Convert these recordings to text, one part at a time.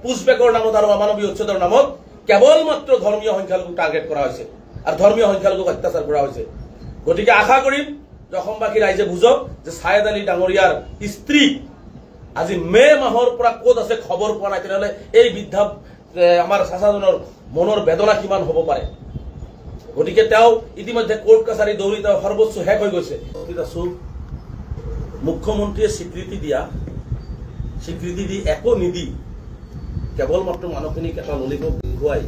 পুষবেকৰ নামত আৰু অমানৱীয় উচ্ছেদৰ নামত কেৱল মাত্ৰ ধৰ্মীয় সংখ্যালঘুক টাৰ্গেট কৰা হৈছে আৰু ধৰ্মীয় সংখ্যালঘুক অত্যাচাৰ কৰা হৈছে। গতিকে আশা কৰিম যে অসমবাসী ৰাইজে বুজক যে ছায়েদ আলী ডাঙৰীয়াৰ স্ত্ৰী আজি মে মাহৰ পৰা ক'ত আছে খবৰ পোৱা নাই, তেনেহ'লে এই বৃদ্ধা আমাৰ চাচাজনৰ মনৰ বেদনা কিমান হ'ব পাৰে। গতিকে তেওঁ ইতিমধ্যে কোৰ্ট কাছাৰী দৌৰি তেওঁ সৰ্বোচ্চ শেষ হৈ গৈছে। মুখ্যমন্ত্ৰীয়ে স্বীকৃতি দি একো নিদি কেৱল মাত্ৰ মানুহখিনিক এটা ললিপপ দেখুৱাই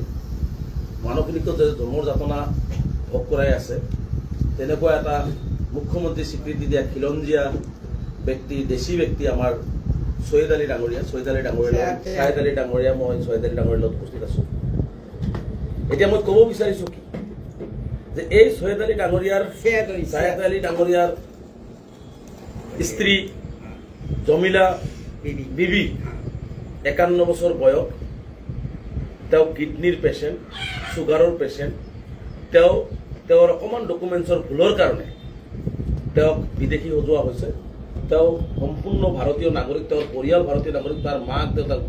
মানুহখিনিকো জন্মৰ যাতনা ভোগ কৰাই আছে, তেনেকুৱা এটা মুখ্যমন্ত্ৰী স্বীকৃতি দিয়া খিলঞ্জীয়া ব্যক্তি, দেশী ব্যক্তি আমাৰ ছৈয়দ আলী ডাঙৰীয়া। মই ছৈয়দ আলী ডাঙৰীয়াৰ লগত উপস্থিত আছো। এতিয়া মই ক'ব বিচাৰিছো কি যে এই ছৈয়দ আলী ডাঙৰীয়াৰ স্ত্ৰী জমিলা বিবি 51 বছৰ বয়স, তেওঁ কিডনিৰ পেচেণ্ট, চুগাৰৰ পেচেণ্ট। তেওঁৰ অকণমান ডকুমেণ্টছৰ ভুলৰ কাৰণে তেওঁক বিদেশী সজোৱা হৈছে। তেওঁ সম্পূৰ্ণ ভাৰতীয় নাগৰিক, তেওঁৰ পৰিয়াল ভাৰতীয় নাগৰিক, তাৰ মাক দেউতাক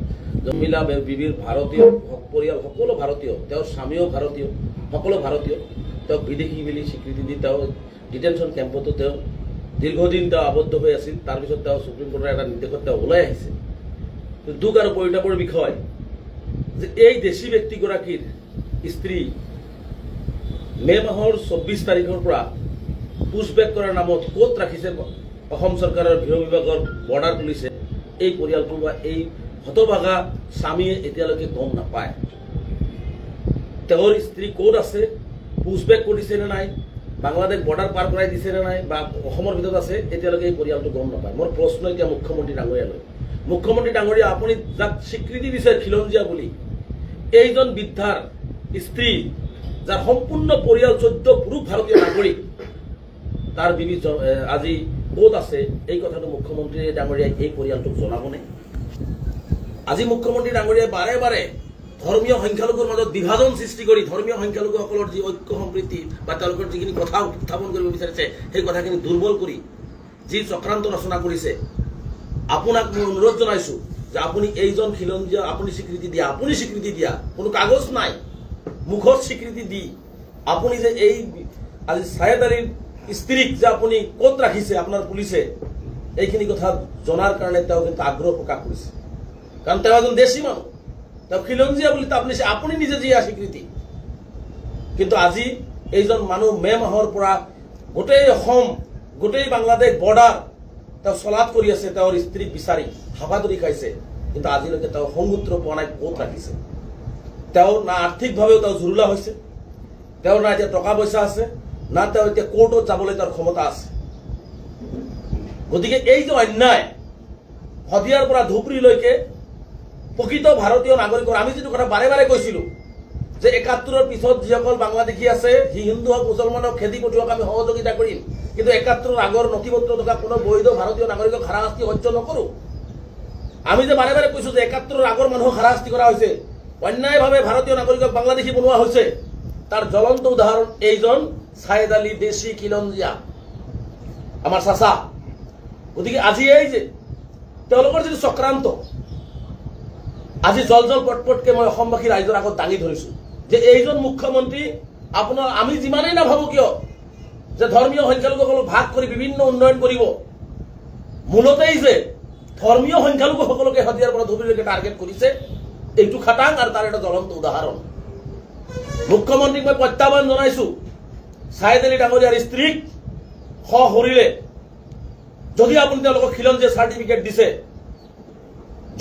জমিলা বিবিৰ ভাৰতীয় পৰিয়াল সকলো ভাৰতীয়, তেওঁৰ স্বামীও ভাৰতীয়, সকলো ভাৰতীয়। তেওঁক বিদেশী বুলি স্বীকৃতি দি তেওঁ ডিটেনশ্যন কেম্পতো তেওঁ দীৰ্ঘদিন তেওঁ আবদ্ধ হৈ আছিল। তাৰপিছত তেওঁ সুপ্ৰিম কোৰ্টৰ এটা নিৰ্দেশত তেওঁ ওলাই আহিছে। দুখ আৰু পৰিতাপৰ বিষয় যে এই দেশী ব্যক্তিগৰাকীৰ স্ত্ৰী মে মাহৰ 24 তাৰিখৰ পৰা পুছবেক কৰাৰ নামত ক'ত ৰাখিছে অসম চৰকাৰৰ গৃহ বিভাগৰ বৰ্ডাৰ পুলিচে, এই পৰিয়ালটো বা এই হতভাগা স্বামীয়ে এতিয়ালৈকে গম নাপায়। তেওঁৰ স্ত্ৰী ক'ত আছে, পুছবেক কৰিছে নে নাই, বাংলাদেশ বৰ্ডাৰ পাৰ কৰাই দিছে নে নাই, বা অসমৰ ভিতৰত আছে, এতিয়ালৈকে এই পৰিয়ালটো গম নাপায়। মোৰ প্ৰশ্ন এতিয়া মুখ্যমন্ত্ৰী ডাঙৰীয়ালৈ, মুখ্যমন্ত্ৰী ডাঙৰীয়া আপুনি যাক স্বীকৃতি দিছে খিলঞ্জীয়া বুলি, এইজন বৃদ্ধাৰ স্ত্ৰী যাৰ সম্পূৰ্ণ পৰিয়াল 14 পুৰুষ ভাৰতীয় নাগৰিক, তাৰ বিবি আজি ক'ত আছে এই কথাটো মুখ্যমন্ত্ৰী ডাঙৰীয়াই এই পৰিয়ালটোক জনাবনে? আজি মুখ্যমন্ত্ৰী ডাঙৰীয়াই বাৰে বাৰে ধৰ্মীয় সংখ্যালঘুৰ মাজত বিভাজন সৃষ্টি কৰি ধৰ্মীয় সংখ্যালঘুসকলৰ যি ঐক্য সম্প্ৰীতি বা তেওঁলোকৰ যিখিনি কথা উত্থাপন কৰিব বিচাৰিছে সেই কথাখিনি দুৰ্বল কৰি যি চক্ৰান্ত ৰচনা কৰিছে, আপোনাক মই অনুৰোধ জনাইছো যে আপুনি এইজন খিলঞ্জীয়া আপুনি স্বীকৃতি দিয়া, কোনো কাগজ নাই, মুখত স্বীকৃতি দি আপুনি যে এই আজি ছায়েদ আলীৰ স্ত্ৰীক যে আপুনি ক'ত ৰাখিছে আপোনাৰ পুলিচে, এইখিনি কথা জনাৰ কাৰণে তেওঁ কিন্তু আগ্ৰহ প্ৰকাশ কৰিছে। কাৰণ তেওঁ এজন দেশী মানুহ, তেওঁ খিলঞ্জীয়া বুলি আপুনি নিজে দিয়া স্বীকৃতি। কিন্তু আজি এইজন মানুহ মে মাহৰ পৰা গোটেই অসম, গোটেই বাংলাদেশ বৰ্ডাৰ তেওঁ চলাত কৰি আছে, তেওঁৰ স্ত্ৰীক বিচাৰি হাবাধৰি খাইছে। কিন্তু আজিলৈকে তেওঁ সংগোত্ৰ পোৱা নাই ক'ত ৰাখিছে। তেওঁ না আৰ্থিকভাৱেও তেওঁ জুৰুলা হৈছে, তেওঁৰ না এতিয়া টকা পইচা আছে, না তেওঁ এতিয়া কোৰ্টত যাবলৈ তেওঁৰ ক্ষমতা আছে। গতিকে এই যে অন্যায় শদিয়াৰ পৰা ধুবুৰীলৈকে প্ৰকৃত ভাৰতীয় নাগৰিকৰ, আমি যিটো কথা বাৰে বাৰে কৈছিলো যে ৭১ৰ পিছত যিসকল বাংলাদেশী আছে, হিন্দু হওক মুছলমানক খেদি পঠিয়াওক আমি সহযোগিতা কৰিম, কিন্তু ৭১ৰ আগৰ নথিপত্ৰ থকা কোনো বৈধ ভাৰতীয় নাগৰিকক হাৰাশাস্তি সহ্য নকৰো। আমি যে বাৰে বাৰে কৈছো যে ৭১ৰ আগৰ মানুহক হাৰাশাস্তি কৰা হৈছে, অন্যায়ভাৱে ভাৰতীয় নাগৰিকক বাংলাদেশী বনোৱা হৈছে, তাৰ জ্বলন্ত উদাহৰণ এইজন ছায়েদ আলী দেশী খিলঞ্জীয়া আমাৰ চাচা। গতিকে আজি এই যে তেওঁলোকৰ যিটো চক্ৰান্ত, আজি জল পটপটকে মই অসমবাসী ৰাইজৰ আগত দাঙি ধৰিছো যে এইজন মুখ্যমন্ত্ৰী আপোনাৰ আমি যিমানেই নাভাবো কিয় যে ধৰ্মীয় সংখ্যালঘুসকলক ভাগ কৰি বিভিন্ন উন্নয়ন কৰিব, মূলতেই যে ধৰ্মীয় সংখ্যালঘুসকলকে শদিয়াৰ পৰা ধুবুৰীলৈকে টাৰ্গেট কৰিছে, এইটো খাটাং আৰু তাৰ এটা জ্বলন্ত উদাহৰণ। মুখ্যমন্ত্ৰীক মই প্ৰত্যাহ্বান জনাইছো, ছায়েদ আলী ডাঙৰীয়াৰ স্ত্ৰীক সশৰীৰে যদি আপুনি তেওঁলোকক খিলঞ্জীয়া চাৰ্টিফিকেট দিছে,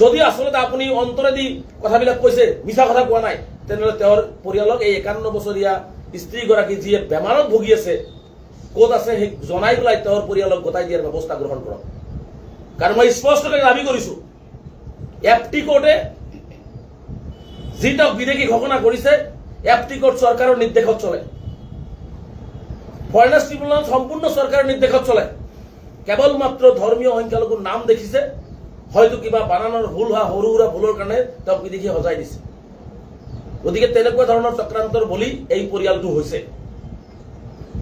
যদি আচলতে আপুনি অন্তৰেদি কথাবিলাক কৈছে, মিছা কথা কোৱা নাই, তেনেহ'লে তেওঁৰ পৰিয়ালক এই ৫১ বছৰীয়া স্ত্ৰীগৰাকী যিয়ে বেমাৰত ভুগি আছে ক'ত আছে সেই জনাই পেলাই তেওঁৰ পৰিয়ালক গোটাই দিয়াৰ ব্যৱস্থা গ্ৰহণ কৰক। কাৰণ মই স্পষ্টকৈ দাবী কৰিছো, এফটি কোৰ্টে যি তেওঁক বিদেশী ঘোষণা কৰিছে, এফটি কোৰ্ট চৰকাৰৰ নিৰ্দেশত চলে, ফৰেনাৰ্ছ ট্ৰিব্যুনেল সম্পূৰ্ণ চৰকাৰৰ নিৰ্দেশত চলে। কেৱল মাত্ৰ ধৰ্মীয় সংখ্যালঘুৰ নাম দেখিছে, হয়তো কিবা বানানৰ ভুল হোৱা সৰু সুৰা ভুলৰ কাৰণে তেওঁক বিদেশী সজাই দিছে। গতিকে তেনেকুৱা ধৰণৰ চক্ৰান্তৰ বলি এই পৰিয়ালটো হৈছে।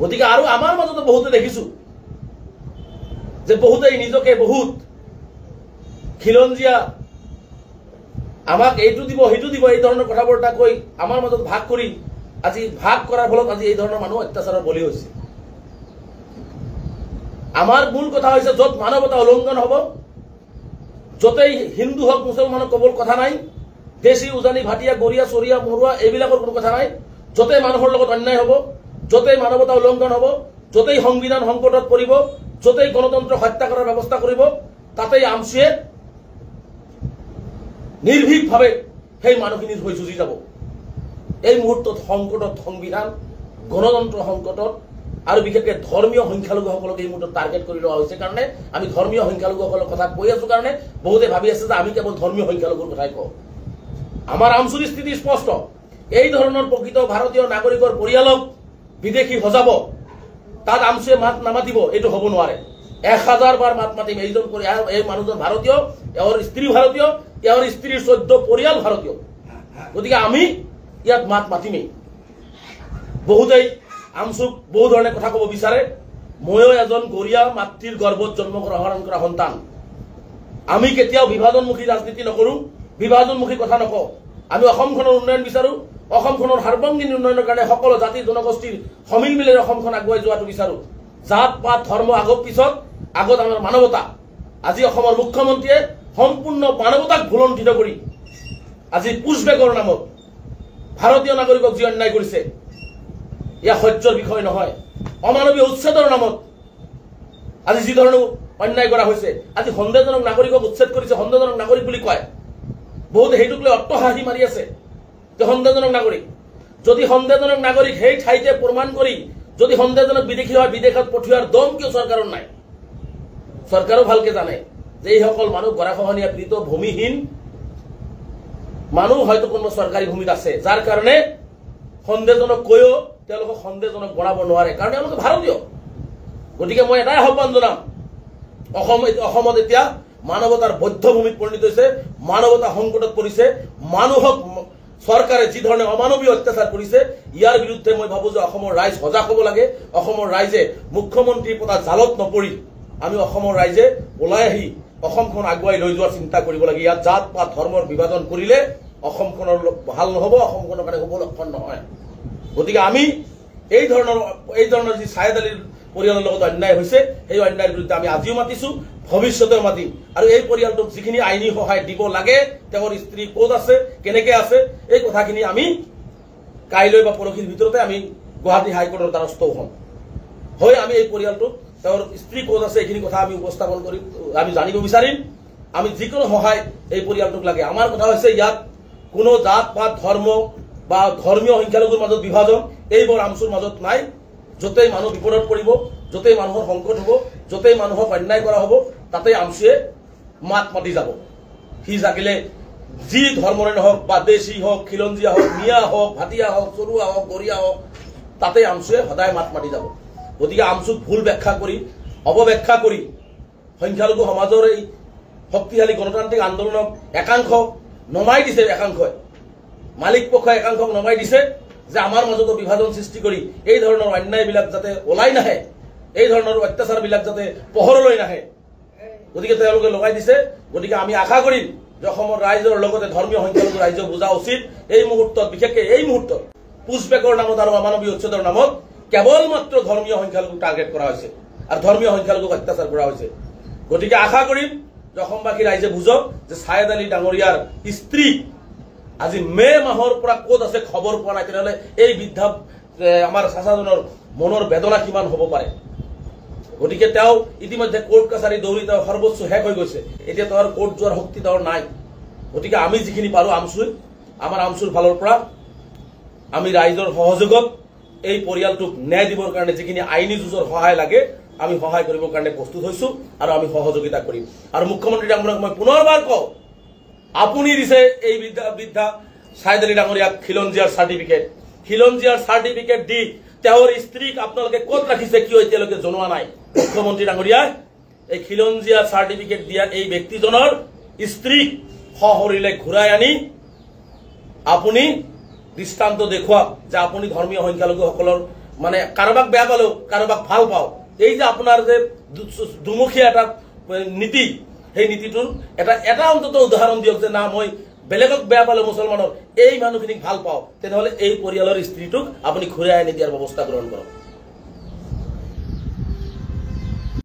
গতিকে আৰু আমাৰ মাজতো বহুতে দেখিছো যে বহুতেই নিজকে বহুত খিলঞ্জীয়া আমাক এইটো দিব সেইটো দিব এই ধৰণৰ কথাবোৰ এটা কৈ আমাৰ মাজত ভাগ কৰি আজি ভাগ কৰাৰ ফলত আজি এই ধৰণৰ মানুহ অত্যাচাৰৰ বলি হৈছে আমাৰ মূল কথা হৈছে য'ত মানৱতা উলংঘন হ'ব য'তেই হিন্দু হওক মুছলমানক ক'বৰ কথা নাই দেশী উজানি ভাটিয়া গৰিয়া চৰিয়া মৰুৱা এইবিলাকৰ কোনো কথা নাই য'তেই মানুহৰ লগত অন্যায় হ'ব য'তেই মানৱতা উলংঘন হ'ব য'তেই সংবিধান সংকটত পৰিব য'তেই গণতন্ত্ৰক হত্যা কৰাৰ ব্যৱস্থা কৰিব তাতেই আমচুৱে নিৰ্ভীকভাৱে সেই মানুহখিনিৰ হৈ যুঁজি যাব এই মুহূৰ্তত সংকটত সংবিধান গণতন্ত্ৰ সংকটত আৰু বিশেষকৈ ধৰ্মীয় সংখ্যালঘুসকলক এই মুহূৰ্তত টাৰ্গেট কৰি লোৱা হৈছে কাৰণে আমি ধৰ্মীয় সংখ্যালঘুসকলৰ কথা কৈ আছো কাৰণে বহুতে ভাবি আছে যে আমি কেৱল ধৰ্মীয় সংখ্যালঘুৰ কথাই কওঁ আমাৰ আমচুৰ স্থিতি স্পষ্ট এই ধৰণৰ প্ৰকৃত ভাৰতীয় নাগৰিকৰ পৰিয়ালক বিদেশী সজাব তাত আমচুৱে মাত নামাতিব এইটো হ'ব নোৱাৰে 1000 বাৰ মাত মাতিম এইজন এই মানুহজন ভাৰতীয় এওঁৰ স্ত্ৰী ভাৰতীয় এওঁৰ স্ত্ৰীৰ 14 পৰিয়াল ভাৰতীয় গতিকে আমি ইয়াত মাত মাতিমেই বহুতেই আমচুক বহু ধৰণে কথা ক'ব বিচাৰে ময়ো এজন গৰিয়া মাতৃৰ গৰ্ভত জন্মগ্ৰহণ কৰা সন্তান আমি কেতিয়াও বিভাজনমুখী ৰাজনীতি নকৰোঁ বিভাজনমুখী কথা নকওঁ আমি অসমখনৰ উন্নয়ন বিচাৰোঁ অসমখনৰ সাৰ্বজনীন উন্নয়নৰ কাৰণে সকলো জাতি জনগোষ্ঠীৰ সমিল মিলেৰে অসমখন আগুৱাই যোৱাটো বিচাৰোঁ জাত পাত ধৰ্ম আগত পিছত আগত আমাৰ মানৱতা আজি অসমৰ মুখ্যমন্ত্ৰীয়ে সম্পূৰ্ণ মানৱতাক ভুলণ্ঠিত কৰি আজি পুছবেগৰ নামত ভাৰতীয় নাগৰিকক যি অন্যায় কৰিছে ইয়া সহ্যৰ বিষয় নহয় অমানৱীয় উচ্ছেদৰ নামত আজি যি ধৰণৰ অন্যায় কৰা হৈছে আজি সন্দেহজনক নাগৰিকক উচ্ছেদ কৰিছে সন্দেহজনক নাগৰিক বুলি কয় বহুতে সেইটোক লৈ অট্টহাসি মাৰি আছে যে সন্দেহজনক নাগৰিক যদি সন্দেহজনক নাগৰিক সেই ঠাইতে প্ৰমাণ কৰি যদি সন্দেহজনক বিদেশী হয় বিদেশত পঠিওৱাৰ দম কিয় চৰকাৰৰ নাই চৰকাৰো ভালকে জানে যে এইসকল মানুহ গৰাখহনীয়া পীড়িত ভূমিহীন মানুহ হয়তো কোনো চৰকাৰী ভূমিত আছে যাৰ কাৰণে সন্দেহজনক কৈও তেওঁলোকক সন্দেহজনক বনাব নোৱাৰে কাৰণ তেওঁলোকে ভাৰতীয় গতিকে মই এটাই আহ্বান জনাম অসমত এতিয়া মানৱতাৰ বদ্ধভূমিত পৰিণত হৈছে মানৱতা সংকটত পৰিছে মানুহক চৰকাৰে যি ধৰণে অমানৱীয় অত্যাচাৰ কৰিছে ইয়াৰ বিৰুদ্ধে মই ভাবো যে অসমৰ ৰাইজ সজাগ হ'ব লাগে অসমৰ ৰাইজে মুখ্যমন্ত্ৰীৰ পৰা জালত নপৰি আমি অসমৰ ৰাইজে ওলাই আহি অসমখন আগুৱাই লৈ যোৱাৰ চিন্তা কৰিব লাগে ইয়াত জাত পাত ধৰ্মৰ বিভাজন কৰিলে অসমখনৰ ভাল নহ'ব অসমখনৰ কাৰণে শুভ লক্ষণ নহয় গতিকে আমি এই ধৰণৰ যি ছায়েদ আলীৰ পৰিয়ালৰ লগত অন্যায় হৈছে সেই অন্যায়ৰ বিৰুদ্ধে আমি আজিও মাতিছো ভৱিষ্যতেও মাতিম আৰু এই পৰিয়ালটোক যিখিনি আইনী সহায় দিব লাগে তেওঁৰ স্ত্ৰী ক'ত আছে কেনেকৈ আছে এই কথাখিনি আমি কাইলৈ বা পৰহিৰ ভিতৰতে আমি গুৱাহাটী হাইকোৰ্টৰ দ্বাৰস্থ হ'ম হৈ আমি এই পৰিয়ালটোক তেওঁৰ স্ত্ৰী ক'ত আছে এইখিনি কথা আমি উপস্থাপন কৰি আমি জানিব বিচাৰিম আমি যিকোনো সহায় এই পৰিয়ালটোক লাগে আমাৰ কথা হৈছে ইয়াত কোনো জাত পাত ধৰ্ম বা ধৰ্মীয় সংখ্যালঘুৰ মাজত বিভাজন এইবোৰ আমচুৰ মাজত নাই য'তেই মানুহ বিপদত পৰিব য'তেই মানুহৰ সংকট হ'ব য'তেই মানুহক অন্যায় কৰা হ'ব তাতেই আমচুৱে মাত মাতি যাব সি জাগিলে যি ধৰ্মৰে নহওক বা দেশী হওক খিলঞ্জীয়া হওক মিয়া হওক ভাটিয়া হওক চৰুৱা হওক গৰিয়া হওক তাতেই আমচুৱে সদায় মাত মাতি যাব গতিকে আমচুক ভুল ব্যাখ্যা কৰি অপব্যাখ্যা কৰি সংখ্যালঘু সমাজৰ এই শক্তিশালী গণতান্ত্ৰিক আন্দোলনক একাংশ নমাই দিছে একাংশই মালিক পক্ষই একাংশক নমাই দিছে যে আমাৰ মাজতো বিভাজন সৃষ্টি কৰি এই ধৰণৰ অন্যায়বিলাক যাতে ওলাই নাহে এই ধৰণৰ অত্যাচাৰবিলাক যাতে পোহৰলৈ নাহে গতিকে তেওঁলোকে লগাই দিছে গতিকে আমি আশা কৰিম যে অসমৰ ৰাইজৰ লগতে ধৰ্মীয় সংখ্যালঘু ৰাইজক বুজা উচিত এই মুহূৰ্তত বিশেষকৈ এই মুহূৰ্তত পুছবেগৰ নামত আৰু অমানৱীয় উচ্ছেদৰ নামত কেৱল মাত্ৰ ধৰ্মীয় সংখ্যালঘুক টাৰ্গেট কৰা হৈছে আৰু ধৰ্মীয় সংখ্যালঘুক অত্যাচাৰ কৰা হৈছে গতিকে আশা কৰিম যে অসমবাসী ৰাইজে বুজক যে ছায়েদ আলী ডাঙৰীয়াৰ স্ত্ৰী আজি মে মাহৰ পৰা ক'ত আছে খবৰ পোৱা নাই তেনেহ'লে এই বৃদ্ধা আমাৰ চাচাজনৰ মনৰ বেদনা কিমান হ'ব পাৰে গতিকে তেওঁ ইতিমধ্যে কোৰ্ট কাছাৰী দৌৰি তেওঁ সৰ্বোচ্চ শেষ হৈ গৈছে এতিয়া তেওঁৰ কোৰ্ট যোৱাৰ শক্তি তেওঁৰ নাই গতিকে আমি যিখিনি পাৰোঁ আমাৰ আমচুৰ ফালৰ পৰা আমি ৰাইজৰ সহযোগত এই পৰিয়ালটোক ন্যায় দিবৰ কাৰণে যিখিনি আইনী যুঁজৰ সহায় লাগে আমি সহায় কৰিবৰ কাৰণে প্ৰস্তুত হৈছোঁ আৰু আমি সহযোগিতা কৰিম আৰু মুখ্যমন্ত্ৰী ডাঙৰীয়াক মই পুনৰবাৰ কওঁ আপুনি দিছে এই বৃদ্ধা ছায়েদ আলী ডাঙৰীয়াক খিলঞ্জীয়াৰ চাৰ্টিফিকেট দি তেওঁৰ স্ত্ৰীক আপোনালোকে ক'ত ৰাখিছে কিয় এতিয়ালৈকে জনোৱা নাই মুখ্যমন্ত্ৰী ডাঙৰীয়াই এই খিলঞ্জীয়াৰ চাৰ্টিফিকেট দিয়া এই ব্যক্তিজনৰ স্ত্ৰীক সশৰীৰে ঘূৰাই আনি আপুনি দৃষ্টান্ত দেখুৱাওক যে আপুনি ধৰ্মীয় সংখ্যালঘুসকলৰ মানে কাৰোবাক বেয়া পালেও কাৰোবাক ভাল পাওঁ এই যে আপোনাৰ যে দুমুখীয়া এটা নীতি সেই নীতিটোৰ এটা অন্তত উদাহৰণ দিয়ক যে না মই বেলেগক বেয়া পালে মুছলমানৰ এই মানুহখিনিক ভাল পাওঁ তেনেহ'লে এই পৰিয়ালৰ স্ত্ৰীটোক আপুনি ঘূৰাই আনি দিয়াৰ ব্যৱস্থা গ্ৰহণ কৰক